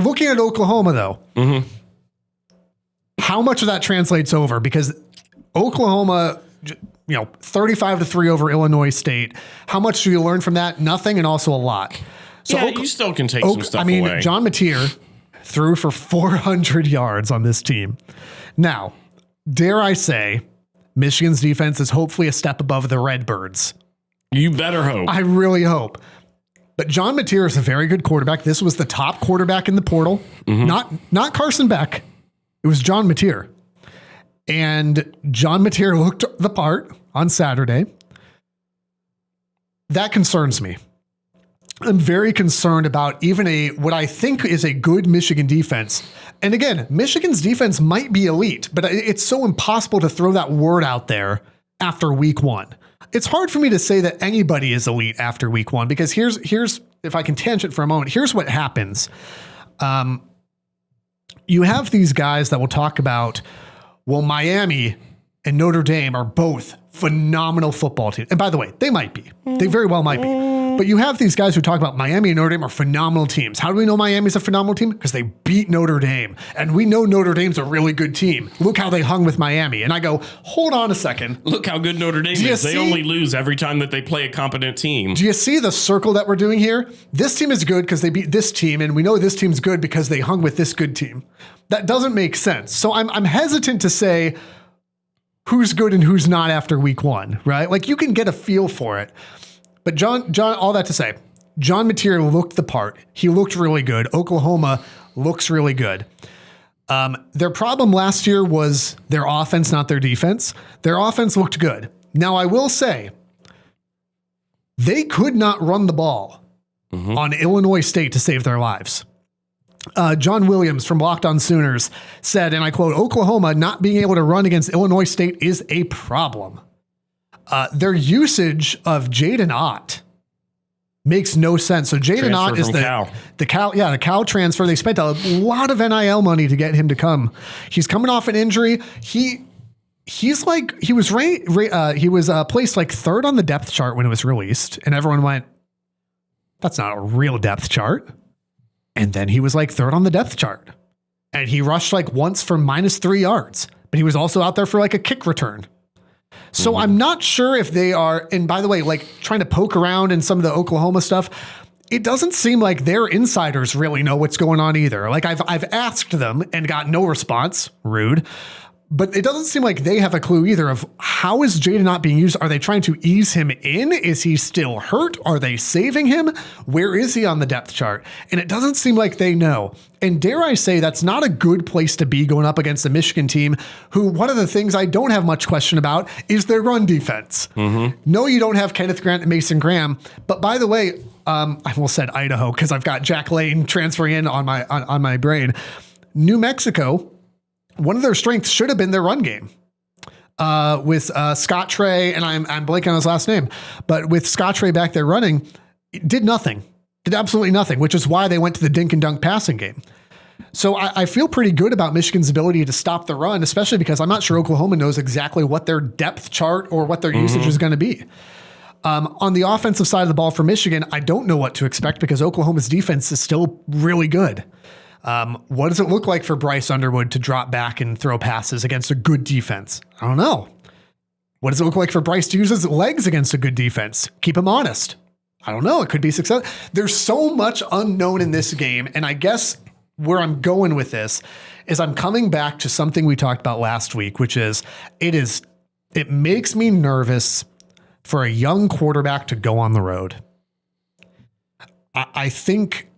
looking at Oklahoma, though, how much of that translates over? Because Oklahoma, 35-3 over Illinois State. How much do you learn from that? Nothing, and also a lot. So you still can take some stuff away. John Mateer threw for 400 yards on this team. Now, dare I say, Michigan's defense is hopefully a step above the Redbirds. You better hope. I really hope. But John Mateer is a very good quarterback. This was the top quarterback in the portal. Not Carson Beck. It was John Mateer. And John Mateer looked the part on Saturday. That concerns me. I'm very concerned about even what I think is a good Michigan defense. And again, Michigan's defense might be elite, but it's so impossible to throw that word out there after week one. It's hard for me to say that anybody is elite after week one, because here's if I can tangent for a moment, here's what happens. You have these guys that will talk about, well, Miami and Notre Dame are both phenomenal football teams. And by the way, they might be. They very well might be. But you have these guys who talk about Miami and Notre Dame are phenomenal teams. How do we know Miami's a phenomenal team? Because they beat Notre Dame. And we know Notre Dame's a really good team. Look how they hung with Miami. And I go, hold on a second. Look how good Notre Dame is. They only lose every time that they play a competent team. Do you see the circle that we're doing here? This team is good because they beat this team. And we know this team's good because they hung with this good team. That doesn't make sense. So I'm hesitant to say who's good and who's not after week one, right? Like, you can get a feel for it. But John, all that to say, John Mateer looked the part. He looked really good. Oklahoma looks really good. Their problem last year was their offense, not their defense. Their offense looked good. Now, I will say, they could not run the ball on Illinois State to save their lives. John Williams from Locked On Sooners said, and I quote, Oklahoma not being able to run against Illinois State is a problem. Their usage of Jaden Ott makes no sense. So Jaden Ott is the Cal transfer. They spent a lot of NIL money to get him to come. He's coming off an injury. He was placed like third on the depth chart when it was released, and everyone went, that's not a real depth chart. And then he was like third on the depth chart, and he rushed like once for -3 yards, but he was also out there for like a kick return. So I'm not sure if they are, and by the way, like trying to poke around in some of the Oklahoma stuff, it doesn't seem like their insiders really know what's going on either. Like I've asked them and got no response, rude, but it doesn't seem like they have a clue either of how is Jaden not being used. Are they trying to ease him in? Is he still hurt? Are they saving him? Where is he on the depth chart? And it doesn't seem like they know. And dare I say, that's not a good place to be going up against a Michigan team who, one of the things I don't have much question about is their run defense. No, you don't have Kenneth Grant and Mason Graham. But by the way, I almost said Idaho because I've got Jack Lane transferring in on my brain. New Mexico, one of their strengths should have been their run game. With Scott Trey, and I'm blanking on his last name, but with Scott Trey back there running, it did nothing. Did absolutely nothing, which is why they went to the dink and dunk passing game. So I feel pretty good about Michigan's ability to stop the run, especially because I'm not sure Oklahoma knows exactly what their depth chart or what their usage is going to be. On the offensive side of the ball for Michigan, I don't know what to expect because Oklahoma's defense is still really good. What does it look like for Bryce Underwood to drop back and throw passes against a good defense? I don't know. What does it look like for Bryce to use his legs against a good defense? Keep him honest. I don't know. It could be success. There's so much unknown in this game. And I guess where I'm going with this is I'm coming back to something we talked about last week, which is it makes me nervous for a young quarterback to go on the road. I think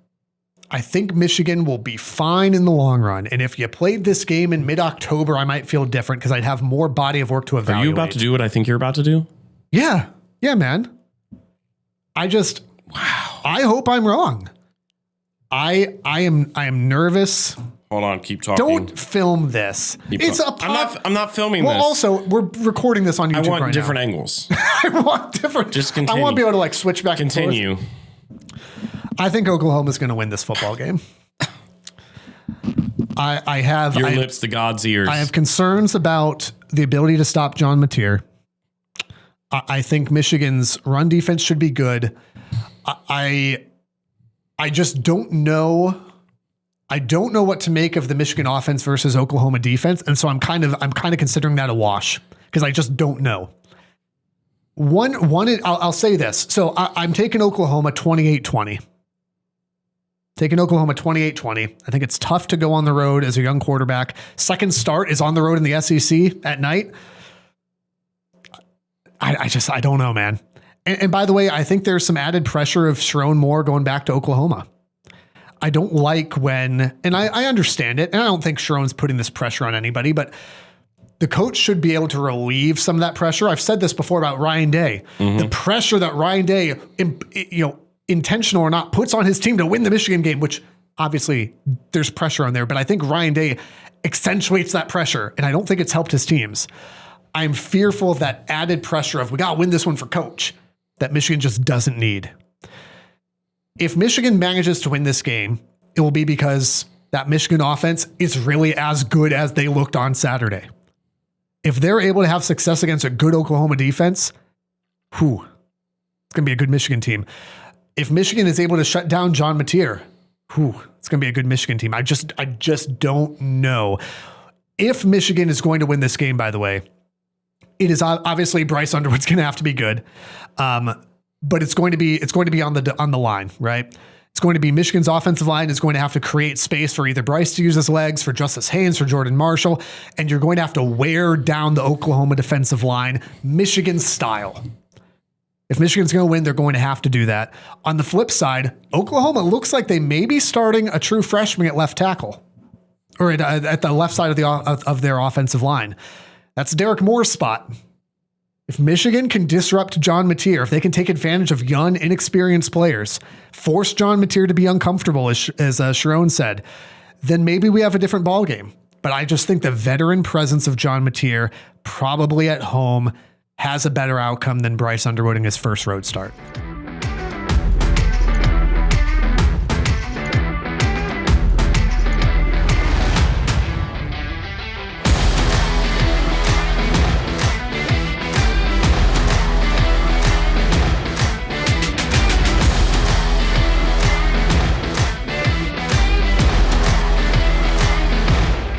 Michigan will be fine in the long run. And if you played this game in mid-October, I might feel different because I'd have more body of work to evaluate. Are you about to do what I think you're about to do? Yeah. Yeah, man. I hope I'm wrong. I am nervous. Hold on, keep talking. Don't film this. I'm not filming this. Well, also, we're recording this on YouTube right now. I want different angles. I want different. Just continue. I want to be able to like switch back and forth. Continue. I think Oklahoma's going to win this football game. I have your lips to God's ears. I have concerns about the ability to stop John Mateer. I think Michigan's run defense should be good. I just don't know. I don't know what to make of the Michigan offense versus Oklahoma defense, and so I'm kind of considering that a wash because I just don't know. I'll say this. So I'm taking Oklahoma 28-20. Taking Oklahoma 28-20. I think it's tough to go on the road as a young quarterback. Second start is on the road in the SEC at night. I don't know, man. And by the way, I think there's some added pressure of Sharon Moore going back to Oklahoma. I don't like when, and I understand it, and I don't think Sharon's putting this pressure on anybody, but the coach should be able to relieve some of that pressure. I've said this before about Ryan Day. The pressure that Ryan Day, intentional or not, puts on his team to win the Michigan game, which obviously there's pressure on there, but I think Ryan Day accentuates that pressure, and I don't think it's helped his teams. I'm fearful of that added pressure of we got to win this one for coach that Michigan just doesn't need. If Michigan manages to win this game, it will be because that Michigan offense is really as good as they looked on Saturday. If they're able to have success against a good Oklahoma defense, it's going to be a good Michigan team. If Michigan is able to shut down John Mateer, it's going to be a good Michigan team. I just don't know. If Michigan is going to win this game, by the way, it is obviously Bryce Underwood's going to have to be good. But it's going to be on the line, right? It's going to be Michigan's offensive line is going to have to create space for either Bryce to use his legs, for Justice Haynes, for Jordan Marshall, and you're going to have to wear down the Oklahoma defensive line, Michigan style. If Michigan's going to win, they're going to have to do that. On the flip side, Oklahoma looks like they may be starting a true freshman at left tackle, or at the left side of their offensive line. That's Derek Moore's spot. If Michigan can disrupt John Mateer, if they can take advantage of young, inexperienced players, force John Mateer to be uncomfortable, as Sharon said, then maybe we have a different ballgame. But I just think the veteran presence of John Mateer, probably at home, has a better outcome than Bryce Underwood in his first road start.